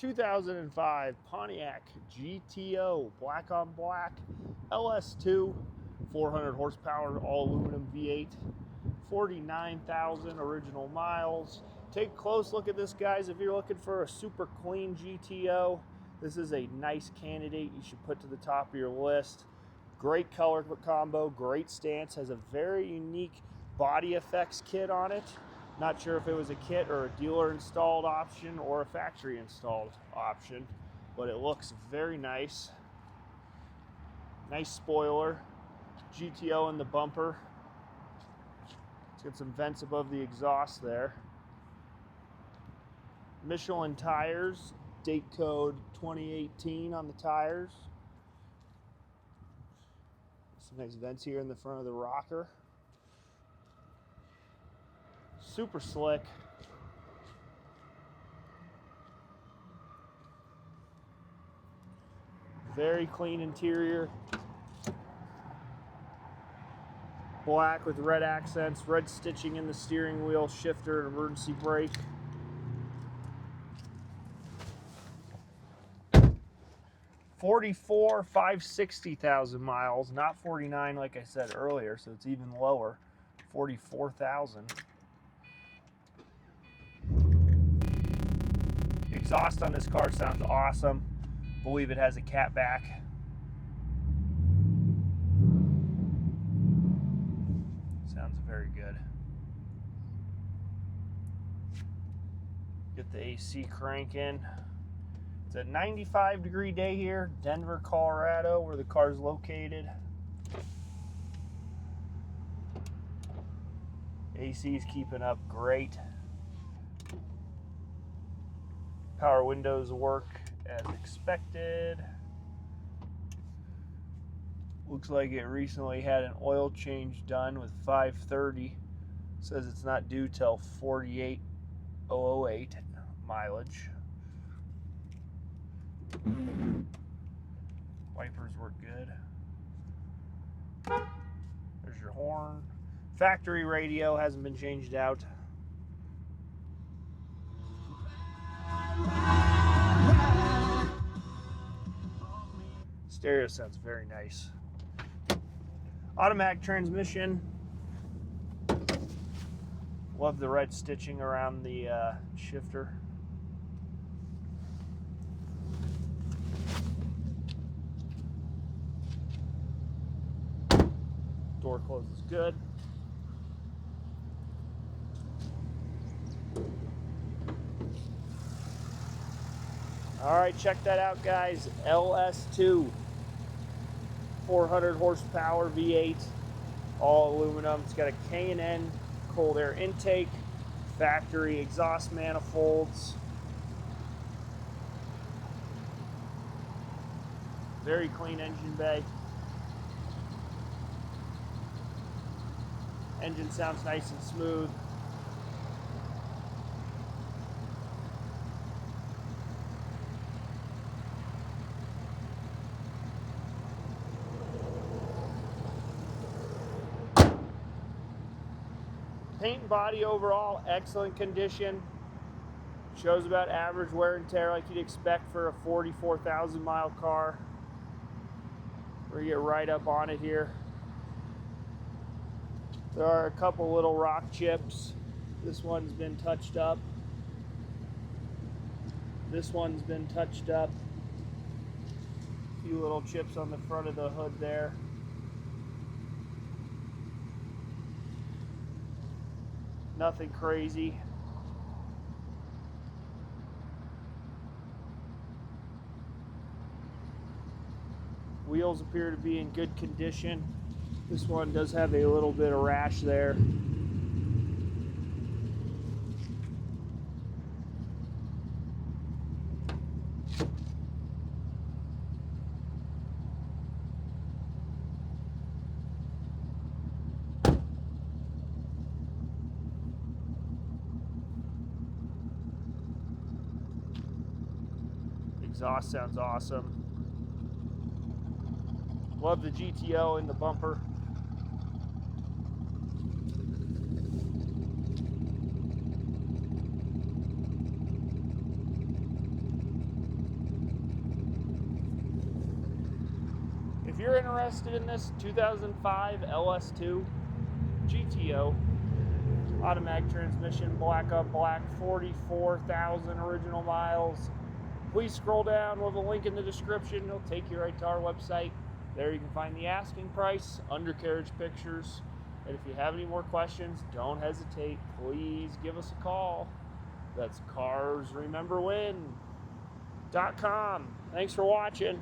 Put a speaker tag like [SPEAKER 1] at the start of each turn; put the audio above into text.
[SPEAKER 1] 2005 Pontiac GTO, black on black, LS2, 400 horsepower, all aluminum V8, 49,000 original miles. Take a close look at this, guys. If you're looking for a super clean GTO, this is a nice candidate you should put to the top of your list. Great color combo, great stance, has a very unique body effects kit on it. Not sure if it was a kit or a dealer installed option or a factory installed option, but it looks very nice. Nice spoiler, GTO in the bumper. Let's get some vents above the exhaust there. Michelin tires, date code 2018 on the tires. Some nice vents here in the front of the rocker. Super slick. Very clean interior. Black with red accents, red stitching in the steering wheel, shifter, and emergency brake. $44,560,000 560,000 miles, not 49 like I said earlier, so it's even lower. 44,000. Exhaust on this car sounds awesome. I believe it has a cat back. Sounds very good. Get the AC cranking. It's a 95-degree day here, Denver, Colorado, where the car's located. AC is keeping up great. Power windows work as expected. Looks like it recently had an oil change done with 530. Says it's not due till 48,008 mileage. Wipers work good. There's your horn. Factory radio hasn't been changed out. Stereo sounds very nice. Automatic transmission. Love the red stitching around the shifter. Door closes good. All right, check that out, guys. LS2, 400 horsepower V8, all aluminum. It's got a K&N cold air intake, factory exhaust manifolds. Very clean engine bay. Engine sounds nice and smooth. Paint and body overall, excellent condition. Shows about average wear and tear like you'd expect for a 44,000 mile car. We're gonna get right up on it here. There are a couple little rock chips. This one's been touched up. This one's been touched up. A few little chips on the front of the hood there. Nothing crazy. Wheels appear to be in good condition. This one does have a little bit of rash there. Exhaust sounds awesome. Love the GTO in the bumper. you're interested in this 2005 LS2 GTO, automatic transmission, black on black, 44,000 original miles, please scroll down with a link in the description. It'll take you right to our website. There you can find the asking price, undercarriage pictures, and if you have any more questions, don't hesitate. Please give us a call. That's carsrememberwhen.com. Thanks for watching.